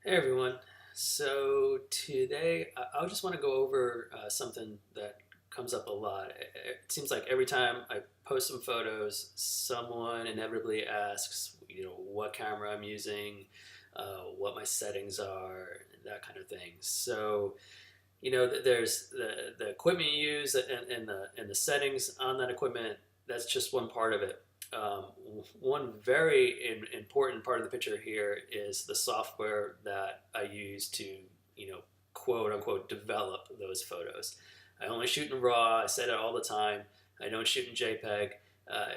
Hey everyone. So today I just want to go over something that comes up a lot. It seems like every time I post some photos, someone inevitably asks, what camera I'm using, what my settings are, that kind of thing. So, there's the equipment you use and the settings on that equipment. That's just one part of it. Um, One very important part of the picture here is the software that I use to, quote unquote, develop those photos. I only shoot in RAW. I say that all the time. I don't shoot in JPEG,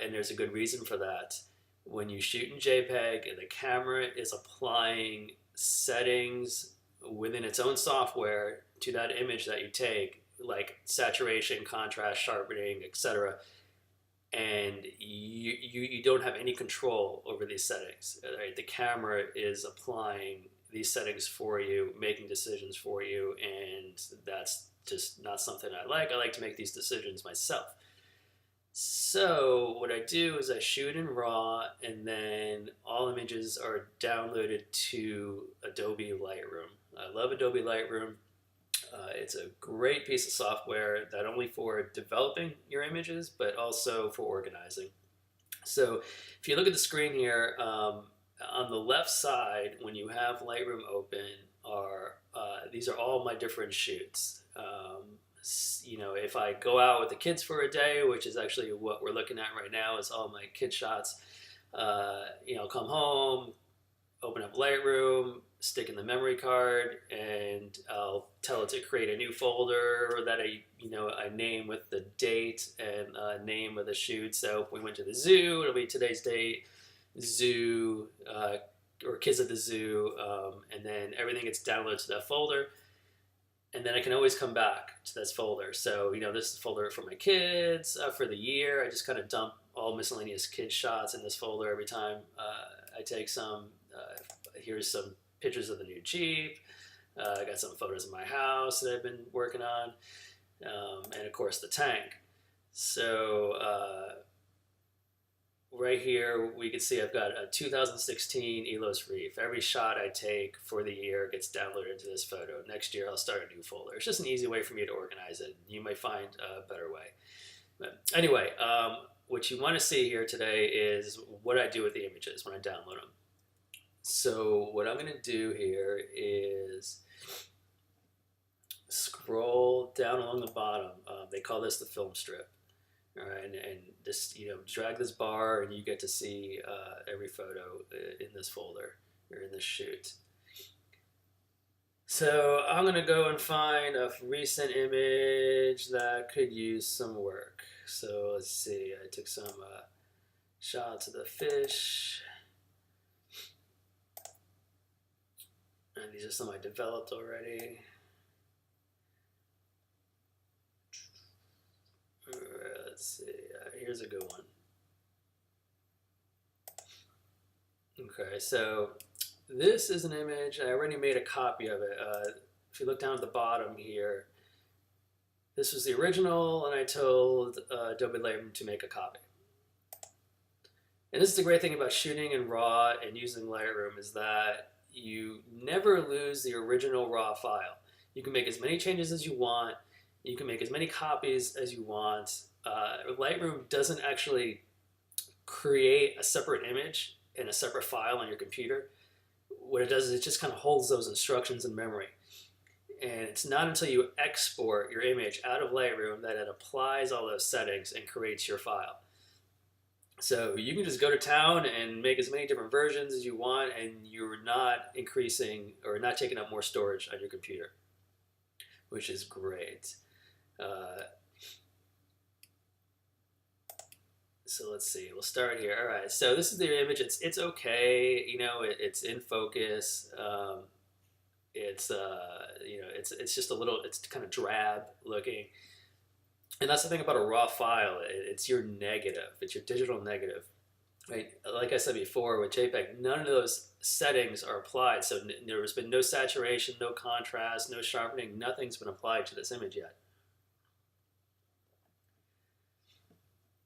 and there's a good reason for that. When you shoot in JPEG, the camera is applying settings within its own software to that image that you take, like saturation, contrast, sharpening, etc., and you don't have any control over these settings. Right? The camera is applying these settings for you, making decisions for you, and that's just not something I like. I like to make these decisions myself. So what I do is I shoot in RAW, and then all images are downloaded to Adobe Lightroom. I love Adobe Lightroom. It's a great piece of software, not only for developing your images, but also for organizing. So if you look at the screen here, on the left side, when you have Lightroom open, are these are all my different shoots. If I go out with the kids for a day, which is actually what we're looking at right now, is all my kid shots. I'll come home, open up Lightroom, stick in the memory card, and I'll tell it to create a new folder that I name with the date and name of the shoot. So if we went to the zoo, it'll be today's date, zoo, or kids at the zoo, and then everything gets downloaded to that folder. And then I can always come back to this folder. So, this is the folder for my kids for the year. I just kind of dump all miscellaneous kid shots in this folder every time I take some. Here's some pictures of the new Jeep. I got some photos of my house that I've been working on. And of course the tank. So right here we can see I've got a 2016 Elos Reef. Every shot I take for the year gets downloaded into this photo. Next year I'll start a new folder. It's just an easy way for me to organize it. You might find a better way. But anyway, what you want to see here today is what I do with the images when I download them. So what I'm going to do here is scroll down along the bottom. They call this the film strip. All right, and just drag this bar, and you get to see every photo in this folder or in this shoot. So I'm gonna go and find a recent image that could use some work. So let's see. I took some shots of the fish, and these are some I developed already. Let's see, here's a good one. Okay, so this is an image. I already made a copy of it. If you look down at the bottom here, this was the original, and I told Adobe Lightroom to make a copy. And this is the great thing about shooting in RAW and using Lightroom, is that you never lose the original RAW file. You can make as many changes as you want. You can make as many copies as you want. Lightroom doesn't actually create a separate image in a separate file on your computer. What it does is it just kind of holds those instructions in memory. And it's not until you export your image out of Lightroom that it applies all those settings and creates your file. So you can just go to town and make as many different versions as you want, and you're not increasing or not taking up more storage on your computer, which is great. So let's see. We'll start here. All right. So this is the image. It's okay. It's in focus. It's just a little. It's kind of drab looking. And that's the thing about a RAW file. It's your negative. It's your digital negative. Right? Like I said before, with JPEG, none of those settings are applied. So there's been no saturation, no contrast, no sharpening. Nothing's been applied to this image yet.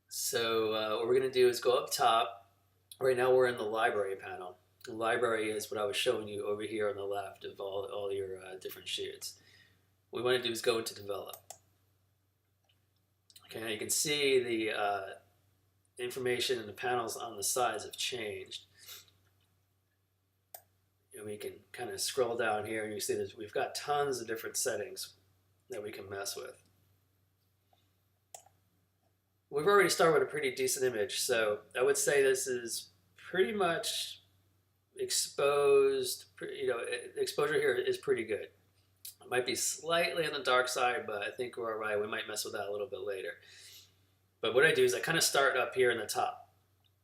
So what we're going to do is go up top. Right now we're in the library panel. The library is what I was showing you over here on the left of all your different shoots. What we want to do is go into develop. Okay, now you can see the information and the panels on the sides have changed. And we can kind of scroll down here and you see that we've got tons of different settings that we can mess with. We've already started with a pretty decent image, so I would say this is pretty much exposed. Exposure here is pretty good. It might be slightly on the dark side, but I think we're all right. We might mess with that a little bit later. But what I do is I kind of start up here in the top.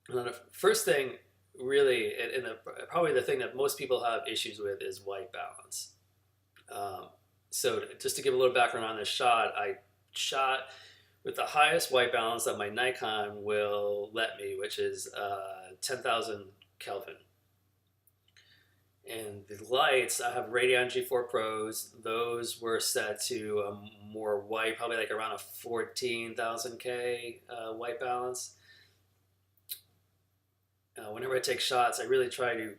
And then the first thing, really, and probably the thing that most people have issues with is white balance. So just to give a little background on this shot, I shot with the highest white balance that my Nikon will let me, which is 10,000 Kelvin. And the lights, I have Radeon G4 Pros. Those were set to more white, probably like around a 14,000 K white balance. Whenever I take shots, I really try to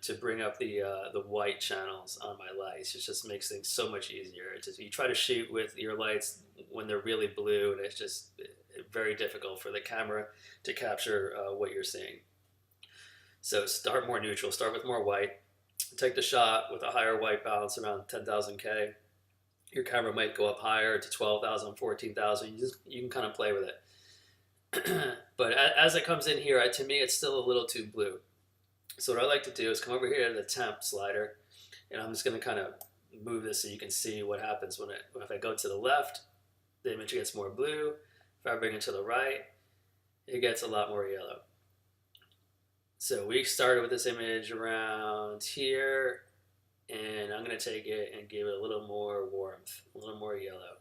to bring up the white channels on my lights. It just makes things so much easier. It's just, you try to shoot with your lights when they're really blue, and it's just very difficult for the camera to capture what you're seeing. So start more neutral, start with more white. Take the shot with a higher white balance around 10,000 K. Your camera might go up higher to 12,000, 14,000. You can kind of play with it. But as it comes in here, to me, it's still a little too blue. So what I like to do is come over here to the temp slider, and I'm just going to kind of move this so you can see what happens if I go to the left, the image gets more blue. If I bring it to the right, it gets a lot more yellow. So we started with this image around here, and I'm going to take it and give it a little more warmth, a little more yellow.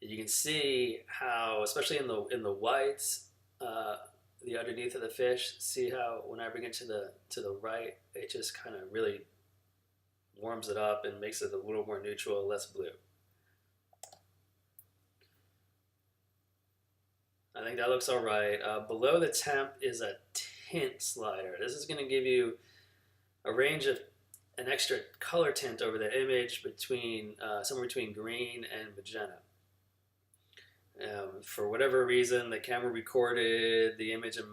You can see how, especially in the whites, the underneath of the fish, see how when I bring it to the right, it just kind of really warms it up and makes it a little more neutral, less blue. I think that looks all right. Below the temp is a tint slider. This is going to give you a range of an extra color tint over the image between somewhere between green and magenta. For whatever reason, the camera recorded the image and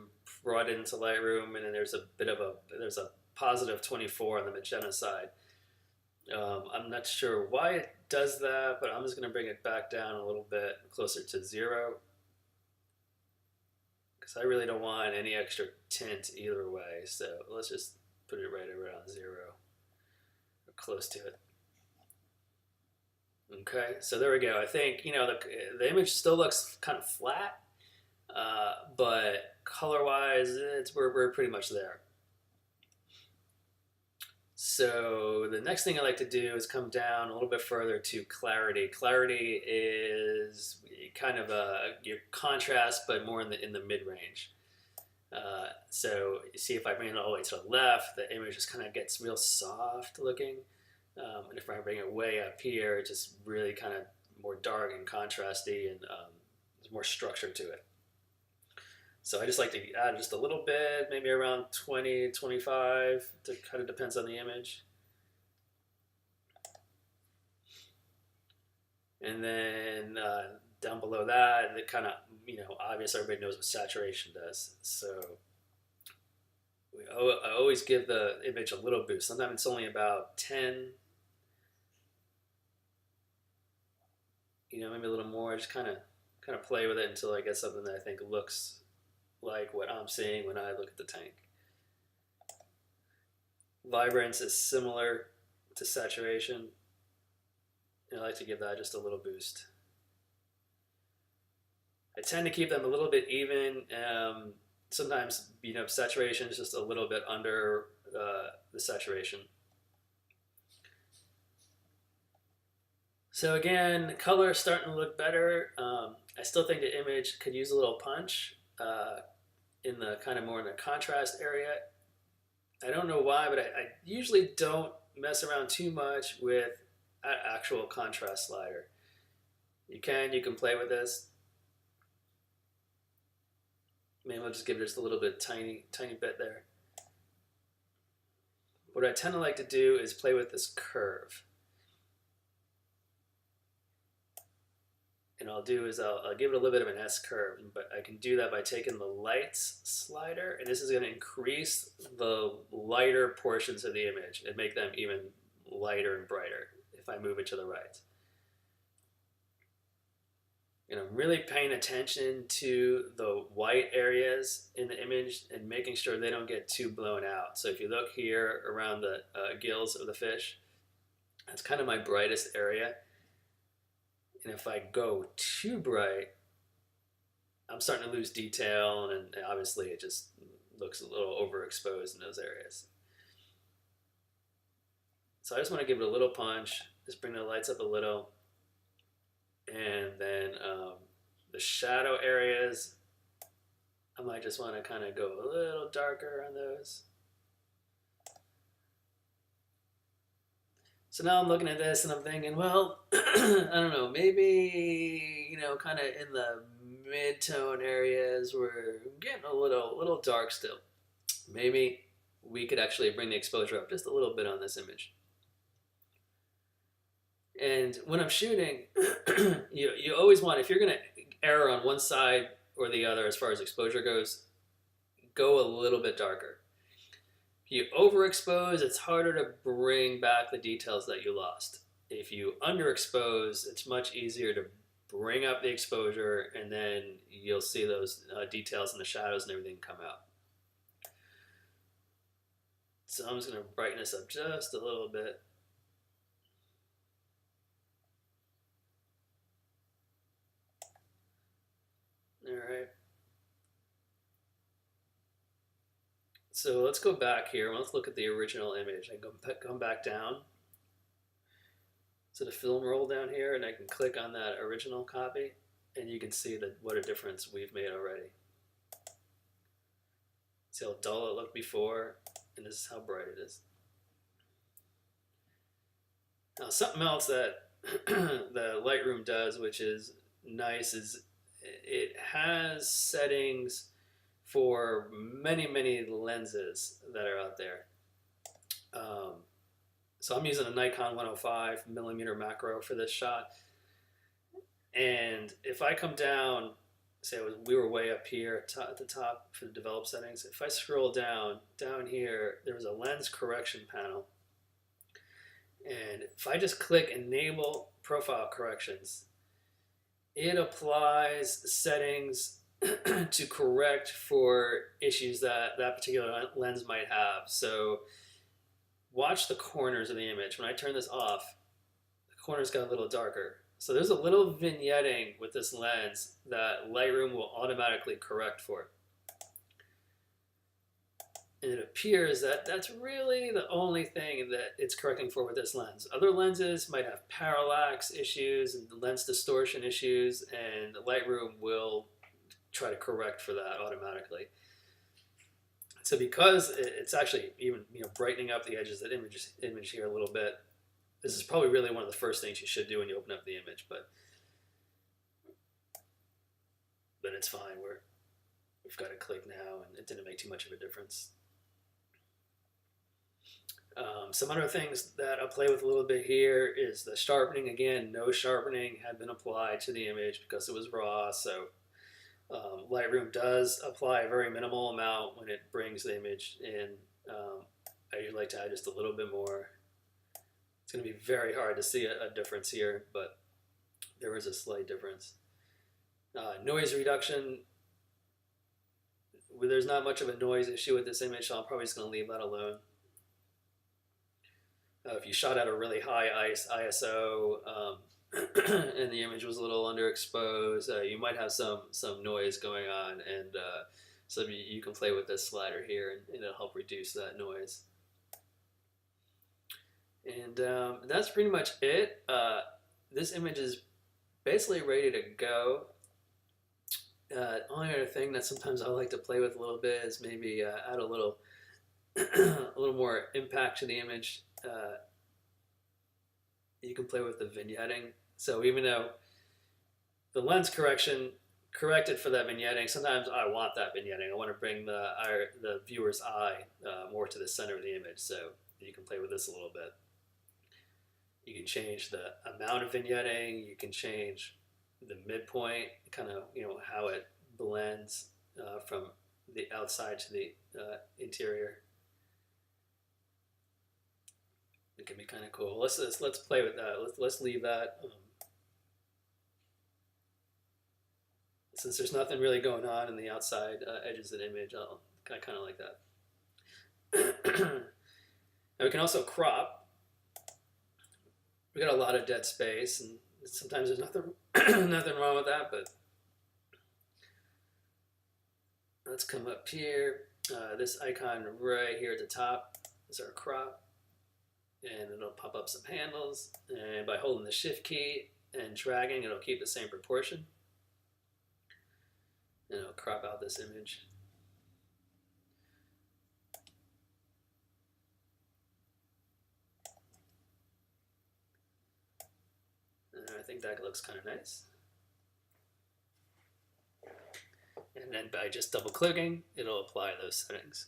brought it into Lightroom, and then there's a positive 24 on the magenta side. I'm not sure why it does that, but I'm just going to bring it back down a little bit closer to 0. Because I really don't want any extra tint either way, so let's just put it right around 0 or close to it. Okay, so there we go. I think the image still looks kind of flat, but color-wise, we're pretty much there. So the next thing I like to do is come down a little bit further to clarity. Clarity is kind of your contrast, but more in the mid-range. So you see, if I bring it all the way to the left, the image just kind of gets real soft looking. And if I bring it way up here, it's just really kind of more dark and contrasty, and there's more structure to it. So I just like to add just a little bit, maybe around 20, 25. It kind of depends on the image. And then down below that, it kind of, obvious, everybody knows what saturation does. So I always give the image a little boost. Sometimes it's only about 10. Maybe a little more. Just kind of play with it until I get something that I think looks like what I'm seeing when I look at the tank. Vibrance is similar to saturation. I like to give that just a little boost. I tend to keep them a little bit even. Sometimes, saturation is just a little bit under the saturation. So again, color is starting to look better. I still think the image could use a little punch in the kind of more in the contrast area. I don't know why, but I usually don't mess around too much with an actual contrast slider. You can play with this. Maybe I'll just give it just a little bit, tiny bit there. what I tend to like to do is play with this curve. And I'll do is I'll give it a little bit of an S curve, but I can do that by taking the lights slider, and this is going to increase the lighter portions of the image and make them even lighter and brighter if I move it to the right. And I'm really paying attention to the white areas in the image and making sure they don't get too blown out. So if you look here around the gills of the fish, that's kind of my brightest area. And if I go too bright, I'm starting to lose detail, and obviously it just looks a little overexposed in those areas. So I just want to give it a little punch, just bring the lights up a little, and then the shadow areas, I might just want to kind of go a little darker on those. So now I'm looking at this and I'm thinking, well, I don't know, maybe, you know, kind of in the mid-tone areas, we're getting a little dark still. Maybe we could actually bring the exposure up just a little bit on this image. And when I'm shooting, you always want, if you're going to err on one side or the other as far as exposure goes, go a little bit darker. If you overexpose, it's harder to bring back the details that you lost. If you underexpose, it's much easier to bring up the exposure, and then you'll see those details in the shadows and everything come out. So I'm just going to brighten this up just a little bit. All right. So let's go back here. Let's look at the original image. I come back down to the film roll down here, and I can click on that original copy, and you can see that what a difference we've made already. See how dull it looked before, and this is how bright it is. Now, something else that the Lightroom does, which is nice, is it has settings for many lenses that are out there. So I'm using a Nikon 105mm macro for this shot. And if I come down, say we were way up here at the top for the develop settings. If I scroll down here, there was a lens correction panel. And if I just click enable profile corrections, it applies settings to correct for issues that particular lens might have. So watch the corners of the image. When I turn this off, the corners got a little darker. So there's a little vignetting with this lens that Lightroom will automatically correct for. And it appears that that's really the only thing that it's correcting for with this lens. Other lenses might have parallax issues and lens distortion issues, and Lightroom will try to correct for that automatically. So because it's actually even brightening up the edges of that image here a little bit, this is probably really one of the first things you should do when you open up the image, but it's fine. We've got to click now, and it didn't make too much of a difference. Some other things that I'll play with a little bit here is the sharpening. Again, no sharpening had been applied to the image because it was raw, so Lightroom does apply a very minimal amount when it brings the image in. I usually like to add just a little bit more. It's going to be very hard to see a difference here, but there is a slight difference. Noise reduction, there's not much of a noise issue with this image, so I'm probably just going to leave that alone. If you shot at a really high ISO and the image was a little underexposed, you might have some noise going on, and so you can play with this slider here, and it'll help reduce that noise. And that's pretty much it. This image is basically ready to go. Only other thing that sometimes I like to play with a little bit is maybe add a little more impact to the image. You can play with the vignetting. So even though the lens correction corrected for that vignetting, sometimes I want that vignetting. I want to bring the viewer's eye more to the center of the image. So You can play with this a little bit. You can change the amount of vignetting. You can change the midpoint, kind of, you know, how it blends from the outside to the interior. It can be kind of cool. Let's play with that. Let's leave that. Since there's nothing really going on in the outside edges of the image, I kind of like that. Now we can also crop. We got a lot of dead space, and sometimes there's nothing nothing wrong with that. But let's come up here. This icon right here at the top is our crop, and it'll pop up some handles. And by holding the Shift key and dragging, it'll keep the same proportion. And it'll crop out this image. And I think that looks kind of nice. And then by just double clicking, it'll apply those settings.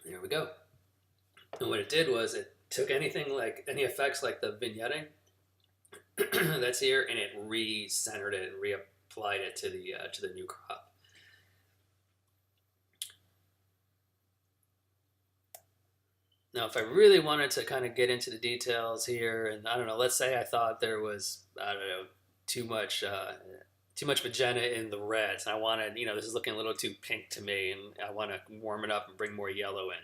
There we go. And what it did was it took anything like any effects like the vignetting that's here, and it re-centered it and reapplied it to the new crop. Now, if I really wanted to kind of get into the details here, and I don't know, let's say I thought there was, I don't know, too much magenta in the reds, and I wanted, you know, this is looking a little too pink to me, and I want to warm it up and bring more yellow in.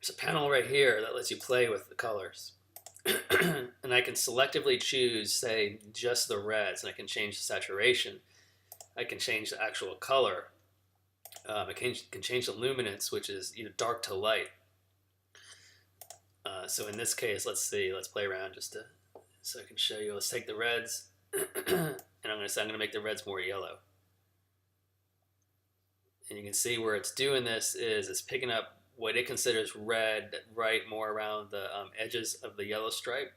There's a panel right here that lets you play with the colors. And I can selectively choose, say, just the reds, and I can change the saturation. I can change the actual color. I can change the luminance, which is, you know, dark to light. So in this case, let's play around so I can show you. Let's take the reds, and I'm going to make the reds more yellow. And you can see where it's doing this is it's picking up what it considers red right more around the edges of the yellow stripe.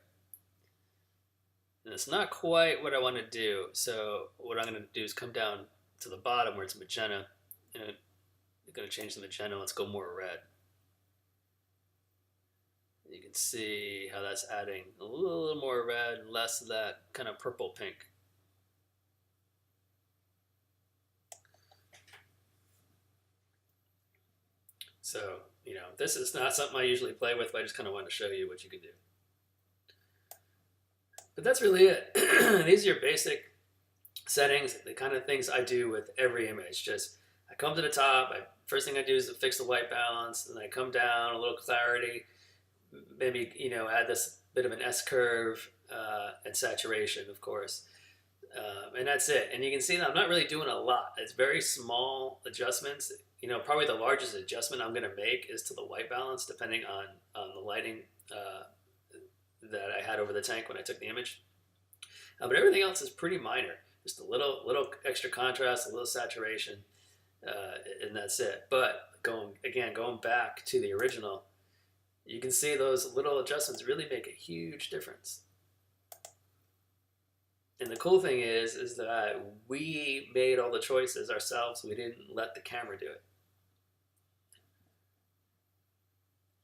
And it's not quite what I want to do. So what I'm going to do is come down to the bottom where it's magenta, and I'm going to change the magenta. Let's go more red. You can see how that's adding a little more red, less of that kind of purple pink. So, you know, this is not something I usually play with, but I just kind of wanted to show you what you can do. But that's really it. These are your basic settings, the kind of things I do with every image. Just, I come to the top, first thing I do is to fix the white balance, and I come down, a little clarity, maybe, you know, add this bit of an S-curve and saturation, of course. And that's it. And you can see that I'm not really doing a lot. It's very small adjustments. You know, probably the largest adjustment I'm going to make is to the white balance, depending on the lighting that I had over the tank when I took the image. But everything else is pretty minor. Just a little extra contrast, a little saturation, and that's it. But going back to the original, you can see those little adjustments really make a huge difference. And the cool thing is that we made all the choices ourselves. We didn't let the camera do it.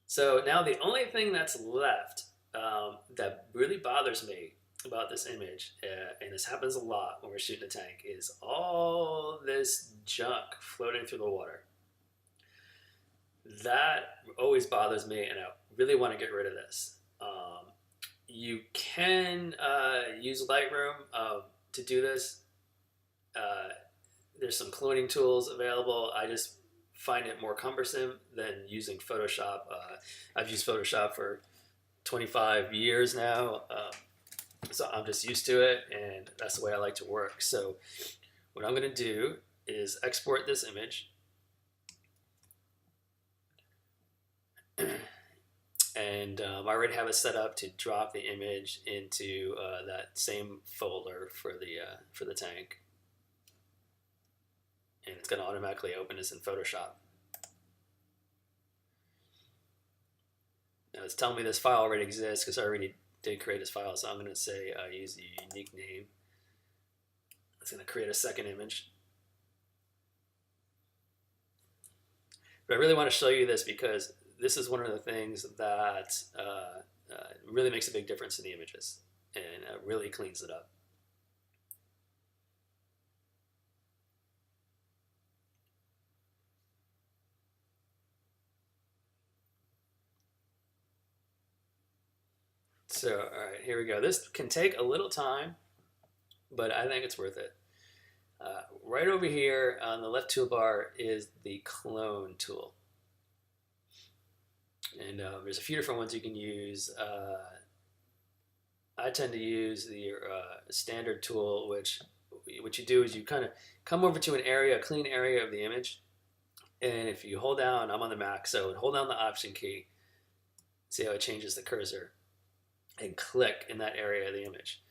So now the only thing that's left that really bothers me about this image, and this happens a lot when we're shooting a tank, is all this junk floating through the water. That always bothers me, and I really want to get rid of this. You can use Lightroom to do this. There's some cloning tools available. I just find it more cumbersome than using Photoshop. I've used Photoshop for 25 years now, so I'm just used to it, and that's the way I like to work. So what I'm going to do is export this image. And I already have it set up to drop the image into that same folder for the tank, and it's going to automatically open this in Photoshop. Now it's telling me this file already exists because I already did create this file, so I'm going to say use the unique name. It's going to create a second image. But I really want to show you this because this is one of the things that really makes a big difference in the images and really cleans it up. So, all right, here we go. This can take a little time, but I think it's worth it. Right over here on the left toolbar is the clone tool. And there's a few different ones you can use. I tend to use the standard tool, which what you do is you kind of come over to an area, a clean area of the image. And if you hold down, I'm on the Mac, so hold down the Option key, see how it changes the cursor, and click in that area of the image.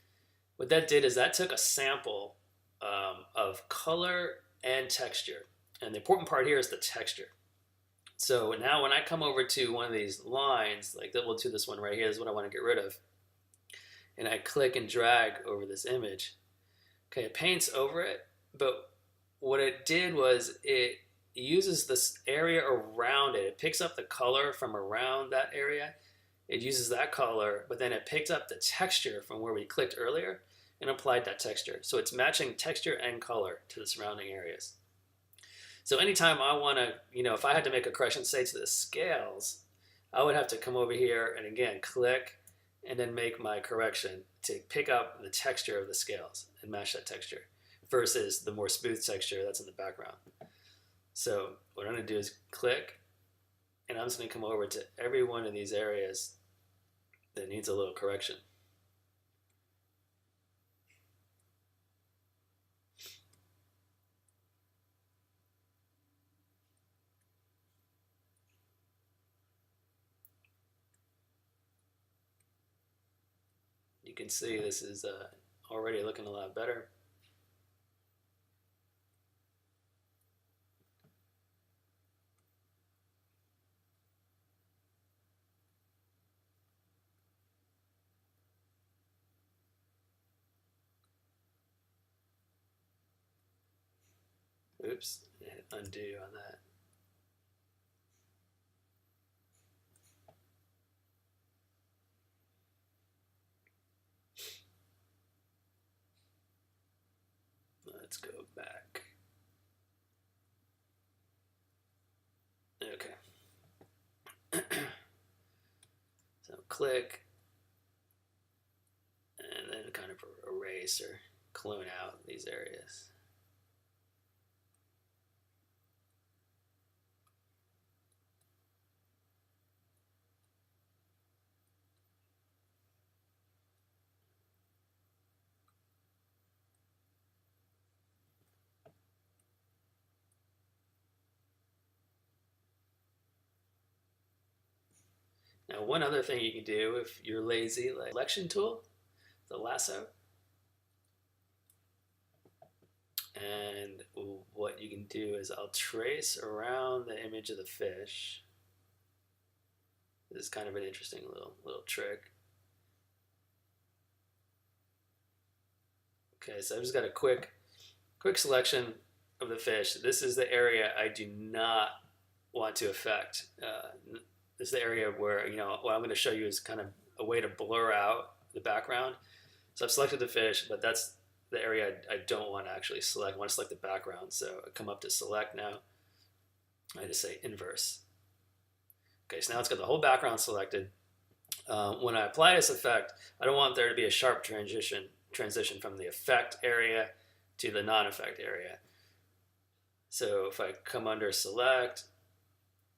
What that did is that took a sample of color and texture. And the important part here is the texture. So now when I come over to one of these lines, like we'll do this one right here, this is what I want to get rid of. And I click and drag over this image. Okay, it paints over it, but what it did was it uses this area around it. It picks up the color from around that area. It uses that color, but then it picked up the texture from where we clicked earlier and applied that texture. So it's matching texture and color to the surrounding areas. So anytime I want to, if I had to make a correction, say to the scales, I would have to come over here and again, click and then make my correction to pick up the texture of the scales and match that texture versus the more smooth texture that's in the background. So what I'm going to do is click, and I'm just going to come over to every one of these areas that needs a little correction. You can see this is already looking a lot better. Oops, hit undo on that. Let's go back. Okay. So click, and then kind of erase or clone out these areas. Now, one other thing you can do if you're lazy, like selection tool, the lasso. And what you can do is I'll trace around the image of the fish. This is kind of an interesting little trick. Okay, so I've just got a quick selection of the fish. This is the area I do not want to affect. This is the area where, what I'm going to show you is kind of a way to blur out the background. So I've selected the fish, but that's the area I don't want to actually select. I want to select the background. So I come up to select now. I just say inverse. Okay, so now it's got the whole background selected. When I apply this effect, I don't want there to be a sharp transition from the effect area to the non-effect area. So if I come under select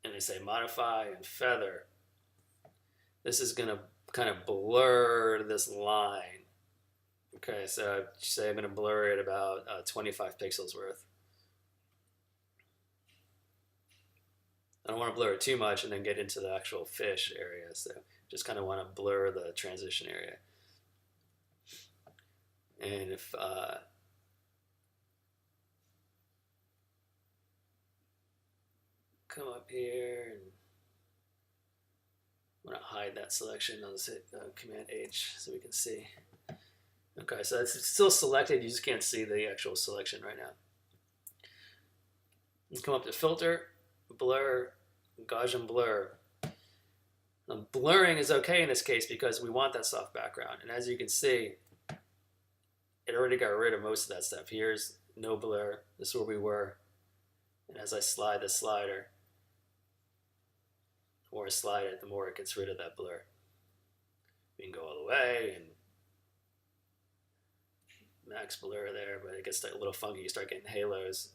and I say modify and feather, this is going to kind of blur this line. Okay, so say I'm going to blur it about 25 pixels worth. I don't want to blur it too much and then get into the actual fish area. So just kind of want to blur the transition area. And if come up here and want to hide that selection, I'll just hit Command H so we can see. Okay, so it's still selected. You just can't see the actual selection right now. You come up to filter, blur, Gaussian blur. Blurring is okay in this case because we want that soft background. And as you can see, it already got rid of most of that stuff. Here's no blur. This is where we were. And as I slide the slider, the more I slide it, the more it gets rid of that blur. We can go all the way and max blur there, but it gets a little funky. You start getting halos.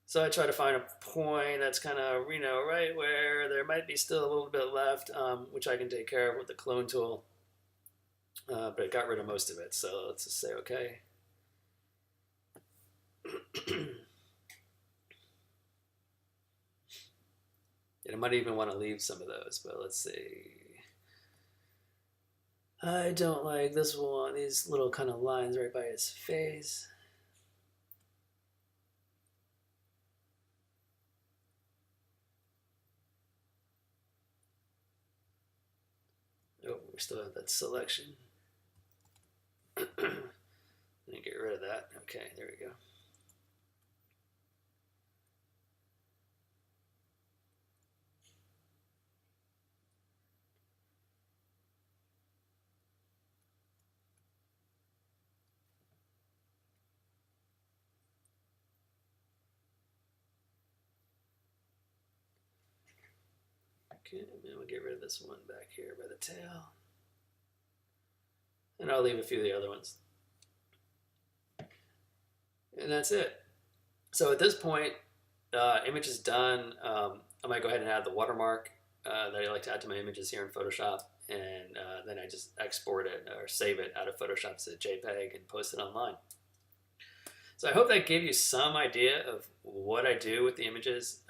So I try to find a point that's kind of, right where there might be still a little bit left, which I can take care of with the clone tool. But it got rid of most of it, so let's just say okay. And I might even want to leave some of those, but let's see. I don't like this one, these little kind of lines right by his face. Oh, we still have that selection. Let me get rid of that. Okay, there we go. Okay, and then we'll get rid of this one back here by the tail. And I'll leave a few of the other ones. And that's it. So at this point, image is done. I might go ahead and add the watermark that I like to add to my images here in Photoshop. And then I just export it or save it out of Photoshop as a JPEG and post it online. So I hope that gave you some idea of what I do with the images.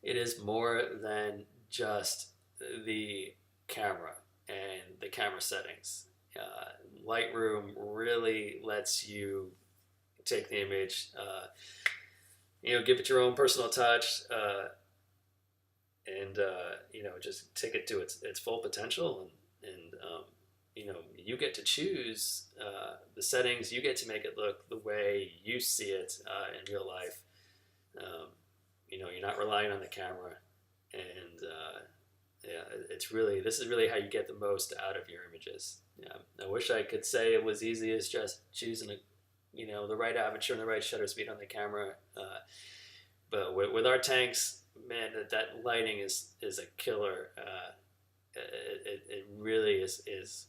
It is more than just the camera and the camera settings. Lightroom really lets you take the image, give it your own personal touch, and just take it to its full potential, and you get to choose the settings. You get to make it look the way you see it in real life. You're not relying on the camera, and this is really how you get the most out of your images. I wish I could say it was easy as just choosing the right aperture and the right shutter speed on the camera, but with our tanks, man, that lighting is a killer. It really is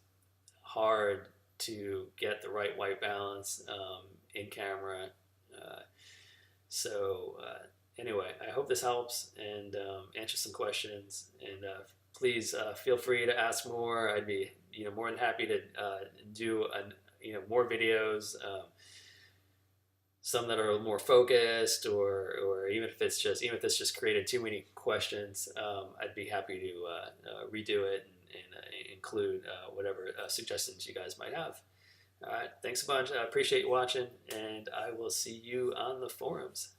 hard to get the right white balance in camera. Anyway, I hope this helps and answer some questions. And please feel free to ask more. I'd be more than happy to do more videos. Some that are more focused, or even if it's just created too many questions, I'd be happy to redo it and include whatever suggestions you guys might have. All right, thanks a bunch. I appreciate you watching, and I will see you on the forums.